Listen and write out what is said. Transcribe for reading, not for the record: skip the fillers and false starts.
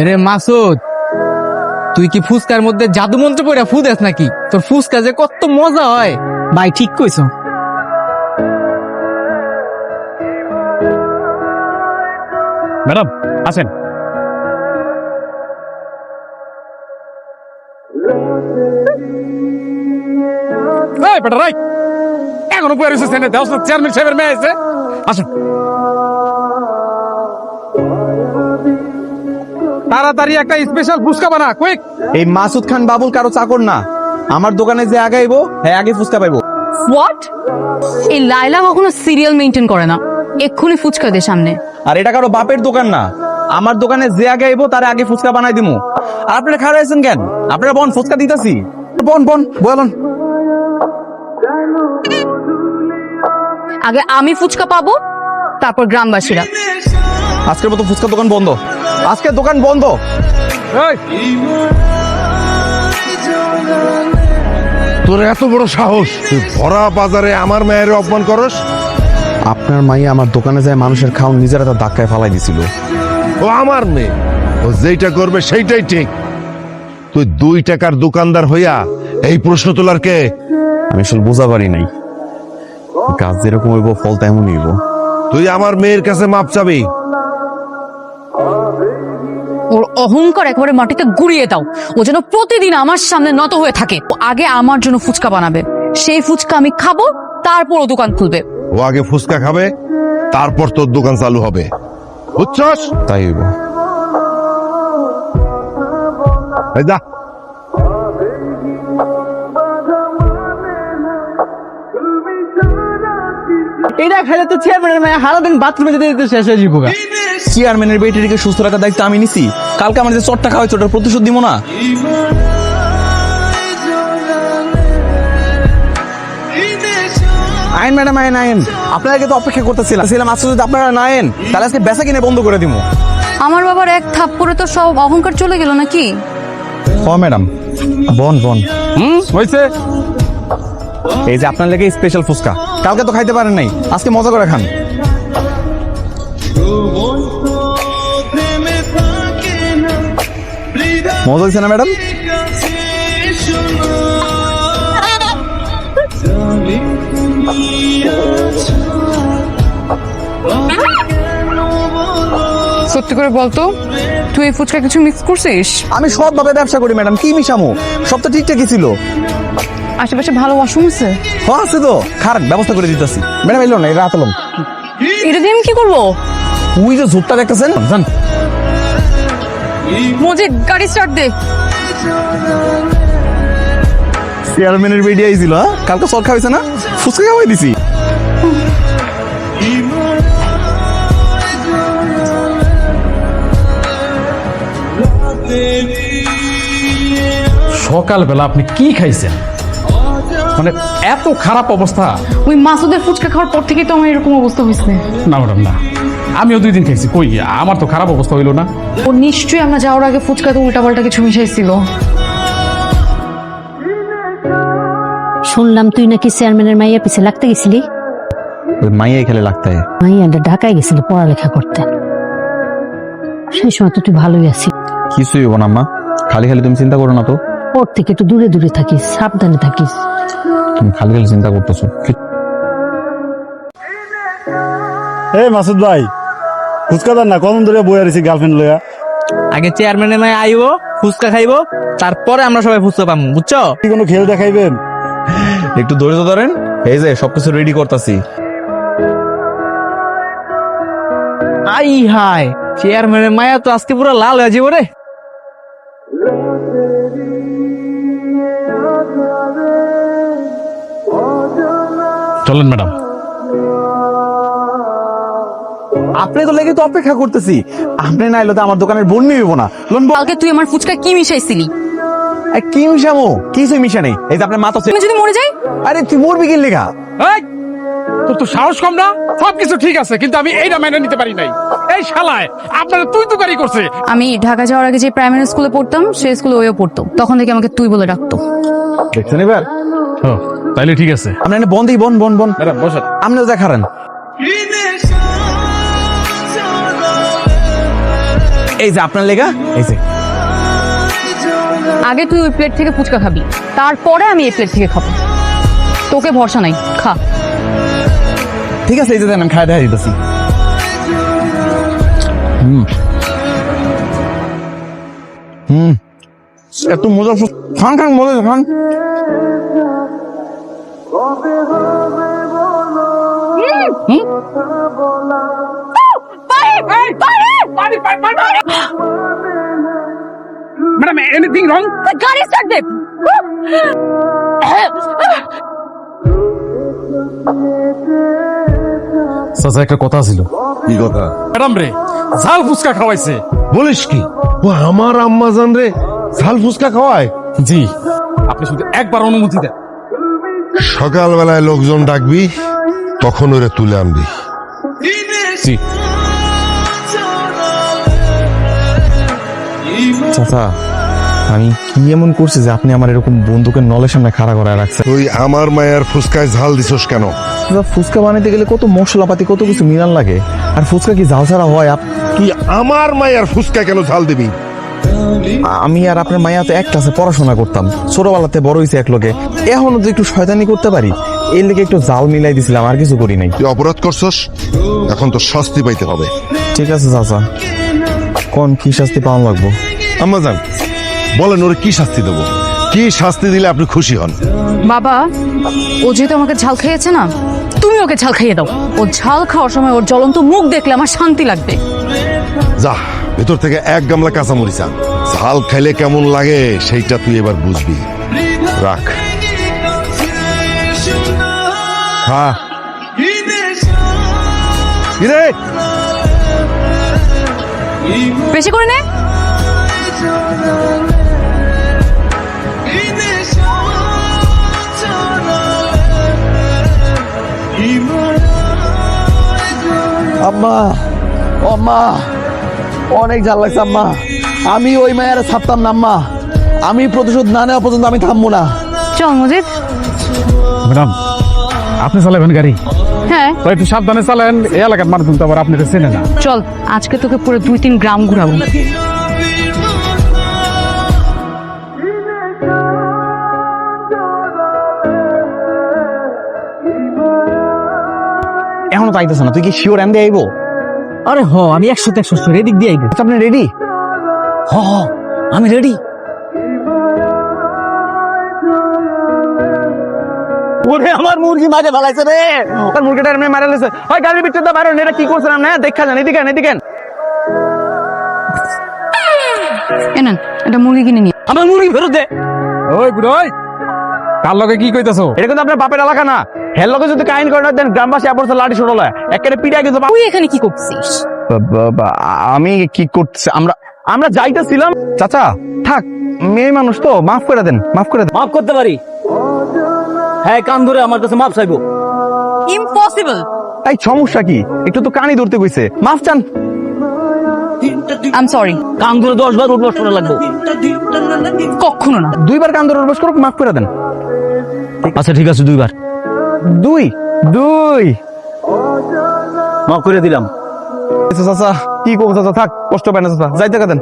রে মাসুদ, তুই কি ফুচকার মধ্যে জাদু মন্ত্র পড়ে ফু দেস নাকি? তোর ফুচকা যে কত মজা হয়। ভাই ঠিক কইছো। ম্যাডাম আসেন। এই বেটা রাই, এখনো পরে এসেছেন দেওস না, চেয়ারম্যান সাহেবের মেয়ে আছে। আসেন তাড়াতাড়ি একটা স্পেশাল ফুচকা বানা, কুইক। এই মাসুদ খান বাবুল কারো চাকর না, আমার দোকানে যে আগাইবো হ্যাঁ আগে ফুচকা পাইবো। হোয়াট? এই লাইলা কখনো সিরিয়াল মেইনটেইন করে না, এক্ষুনি ফুচকা দে সামনে। আর এটা কারো বাপের দোকান না, আমার দোকানে যে আগাইবো তারে আগে ফুচকা বানাই দিমু। আর আপনারা খাড়া আছেন কেন? আপনারা বন ফুচকা দিতাছি, বন বন বলুন। আগে আমি ফুচকা পাবো, তারপর গ্রামবাসীরা। আজকের মতো ফুচকা দোকান বন্ধ, আজকে দোকান বন্ধ। তোর এত বড় সাহস, তুই ভরা বাজারে আমার মেয়ের অপমান করস? আপনার মাইয়া আমার দোকানে যায় মানুষের খাওন নিজেরা তার ধাক্কায় ফালাই দিছিল। ও আমার মেয়ে, ও যেইটা করবে সেইটাই ঠিক। তুই 2 টাকার দোকানদার হইয়া এই প্রশ্ন তোলার কে? আমি আসলে বোঝা পারি নাই, গাছ যেরকম হইব ফল তেমন হইব। তুই আমার মেয়ের কাছে মাপ চাবি? ওর অহংকার একেবারে মাটিতে গুড়িয়ে দাও। ও যেন প্রতিদিন আমার সামনে নত হয়ে থাকে। ও আগে আমার জন্য ফুচকা বানাবে, সেই ফুচকা আমি খাবো, তারপর ও দোকান খুলবে। ও আগে ফুচকা খাবে, তারপর তোর দোকান চালু হবে, বুঝছস? তাই হইব। এই যা। এটা খেলে তো চেয়ারম্যানের মায়া সারাদিন বাথরুমে যেতে যেতে শেষ হয়ে যাবো। চেয়ারম্যানের বেটিকে সুস্থ রাখার দায়িত্ব আমি নিছি। কালকে আমার যে চটটা খাওয়াইছে ওটার প্রতিশোধ দিব না। আইন ম্যাডাম, আইন আইন, আপনাদেরকে তো অপেক্ষা করতেছিলাম। আজকে যদি আপনারা না আইন তাহলে আজকে বেচা কিনে বন্ধ করে দিব। আমার বাবার এক থাপ্পড়ে তো সব অহংকার চলে গেল নাকি? হ ম্যাডাম, বন বন। হয়েছে। এই যে আপনার লেগে স্পেশাল ফুচকা, কালকে তো খাইতে পারেন নাই, আজকে মজা করে খান। মজা হয়েছে না ম্যাডাম? সত্যি করে বলতো, তুই এই ফুচকা কিছু মিক্স করছিস? আমি সবভাবে ব্যবসা করি ম্যাডাম, কি মিশামো? সব তো ঠিকঠাকই ছিল। আশেপাশে ভালো ওয়াশরুম আছে? হ্যাঁ আছে তো, খারাপ ব্যবস্থা করে দিতেছি। ম্যাডাম এলো না, এটা আতলম। এটা দিয়ে আমি কি করবো? ওই যে ঝোপটা দেখতেছেন, জান। মজিদ, গাড়ি স্টার্ট দে। চেয়ারম্যানের বেডি আইছিল, হ্যাঁ কালকে সর খাওয়াইছে না, ফুচকা খাওয়াই দিছি। সকালবেলা আপনি কি খাইছেন? মানে এত খারাপ অবস্থা? ওই মাসুদের ফুচকা খাওয়ার পর থেকে তো আমার এরকম অবস্থা হয়েছে। না ম্যাডাম না, আমিও 2 দিন খাইছি, কই আমার তো খারাপ অবস্থা হইলো না। ও নিশ্চয়ই আমরা যাওয়ার আগে ফুচকাতে উল্টাপাল্টা কিছু মিশাইছিল। শুনলাম তুই নাকি চেয়ারম্যানের মাইয়া পিছে লাগতে গেছিলি। ওই মাইয়াই খেলে লাগতে হয়। মাইয়াটা ঢাকায় গেছিলি পড়ালেখা করতে, সেই সময় তো তুই ভালোই আছিস। কিছুই হবো না আম্মা, খালি খালি তুমি চিন্তা করো না তো। ওর থেকে একটু দূরে দূরে থাকিস, সাবধানে থাকিস। তুমি খালি খালি চিন্তা করতেছো। এই মাসুদ ভাই, ফুচকা দেন না, কখন ধরে বই আছি গার্লফ্রেন্ড লইয়া। আগে চেয়ারম্যানের মায় আইবো, ফুচকা খাইবো, তারপরে আমরা সবাই ফুচকা পাবো, বুঝছো? কি কোনো খেল দেখাইবেন? একটু ধৈর্য ধরেন, এই যে সবকিছু রেডি করতেছি। আই হাই, চেয়ারম্যানের মায়া তো আজকে পুরো লাল হয়ে যাবো রে। চলেন ম্যাডাম। আপনি তো লেগে তো অপেক্ষা করতেছি, আপনি না এলে তো আমার দোকানের বোন নিব না। কালকে তুই আমার ফুচকা কি মিশাইছিলি? কি মিশামো? কিছু মিশা নেই। এই যে আপনার মা তো। তুমি যদি মরে যাই? আরে তুই মরবি কি লেখা? এই, তোর তো সাহস কম না? সবকিছু ঠিক আছে, কিন্তু আমি এইটা মেনে নিতে পারি নাই। এই শালায় আপনারা তুই তুকারি করছে। আমি ঢাকা যাওয়ার আগে যে প্রাইমারি স্কুলে পড়তাম, সেই স্কুলে ওইও পড়তো, তখন থেকে আমাকে তুই বলে ডাকতো। দেখছেন এবার? তাইলে ঠিক আছে। আপনি এনে বন্ধই বন বন বন। ম্যাডাম বসেন। আপনিও দেখারেন। এই যে আপনার লেগা, এই যে আগে তুই ওই প্লেট থেকে ফুচকা খাবি, তারপরে আমি এই প্লেট থেকে খাবো। তোকে ভরসা নাই, খা। ঠিক আছে, এই যে দেন আমি খাই দেখা দিতেছি। এত মজা, খান খান মজা খান। Madam anything wrong? গাড়ি স্টার্ট দে। চাচা একটা কথা ছিল। কি কথা? ম্যাডাম রে ঝাল ফুচকা খাওয়াইছে। বলিস কি? ও আমার আম্মা জান রে ঝাল ফুচকা খাওয়ায়? জি, আপনি শুধু একবার অনুমতি দেন। সকালবেলায় লোকজন ডাকবি, তখন ওরে তুলে আনবি। জি। চাচা আমি কি এমন করছি যে আপনি আমার এরকম বন্দুকের নলের সামনে খাড়া করায় রাখছেন? তুই আমার মায়ের ফুচকায় ঝাল দিছস কেন? ফুচকা বানাইতে গেলে কত মশলাপাতি, কত কিছু মিলান লাগে। আর ফুচকা কি ঝাল ছাড়া হয়? তুই আমার মায়ের ফুচকায় কেন ঝাল দিবি? আমি আর আপনার মাইয়া তো এক ক্লাসে পড়াশোনা করতাম, ছোটবেলাতে বড় হয়েছে এক লগে, এখনো তো একটু শয়তানি করতে পারি, এর লেগে একটু জাল মিলাই দিছিলাম, আর কিছু করি নাই। তুই অপরাধ করছস, এখন তো শাস্তি পাইতে হবে। ঠিক আছে চাচা, কোন কি শাস্তি পাওয়া লাগবো? আম্মা জান বলেন, ওরে কি শাস্তি দেবো? কি শাস্তি দিলে আপনি খুশি হন? বাবা, ও যেহেতু আমাকে ঝাল খাইয়েছে না, তুমি ওকে ঝাল খাইয়ে দাও। ও ঝাল খাওয়ার সময় ওর জ্বলন্ত মুখ দেখলে আমার শান্তি লাগবে। যা ভেতর থেকে এক গামলা কাঁচামরিচ আন। ঝাল খাইলে কেমন লাগে সেইটা তুই এবার বুঝবি। রাখ। হ্যাঁ কিরে বেশি করে নে। আম্মা, ও আম্মা, অনেক ঝাল লাগছে আম্মা। আমি ওই মায়ের ছাড়তাম না আম্মা। আমি প্রতিশোধ না নেওয়া পর্যন্ত আমি থামবো না। চল মজিদ। ম্যাডাম আপনি চালাবেন গাড়ি? হ্যাঁ তো একটু সাবধানে চালান, এই এলাকার মানুষজন তো আবার আপনাকে চেনে না। চল, আজকে তোকে পুরো 2-3 গ্রাম ঘুরাবো। এখনো তাইতেছে না, তুই কি শিওর এন্ডে আইবো? আরে হ, আমি 100-100 এদিক দিয়ে আইবো। আপনি রেডি? হ হ, আমি রেডি। ওরে আমার মুরগি মাঝে ফেলাইছে রে। তার মুরগিটা এমনি মারা লেছে। হয় গাড়ির ভিতরে দা বাইরে এটা কি করছেন আপনি? দেখা যান, এদিকে এদিকে। এনেন, এটা মুরগি কিনে নিয়ে। আমার মুরগি ফেরত দে। ওই বুড়ো, ওই কার লগে কি কইতাছো? এটা কিন্তু আপনার বাপের এলাকা না। হের লগে যদি কাহিনী করে না দেন, গ্রামবাসী আপনার লাঠি ছোড়লে একেবারে পিটাই কিন্তু। তুই এখানে কি করছিস? আমি কি করছি? আমরা যাইতেছিলাম। চাচা থাক, মেয়ে মানুষ তো, মাফ করে দেন, মাফ করে দেন। মাফ করতে পারি? হ্যাঁ, কান ধরে আমার কাছে মাফ চাইবো। ইম্পসিবল। এই সমস্যা কি? একটু তো কানি ধরতে কইছে, মাফ চান। I am sorry. কান ধরে 10 বার উঠবস করা লাগবো। কখনো না। 2 বার কান ধরে উঠবস করুক, মাফ করে দেন। আচ্ছা ঠিক আছে, 2 বার 2 মাফ করে দিলাম। চাচা কি করবো চাচা, থাক, কষ্ট পায় না চাচা, যাইতে দেন।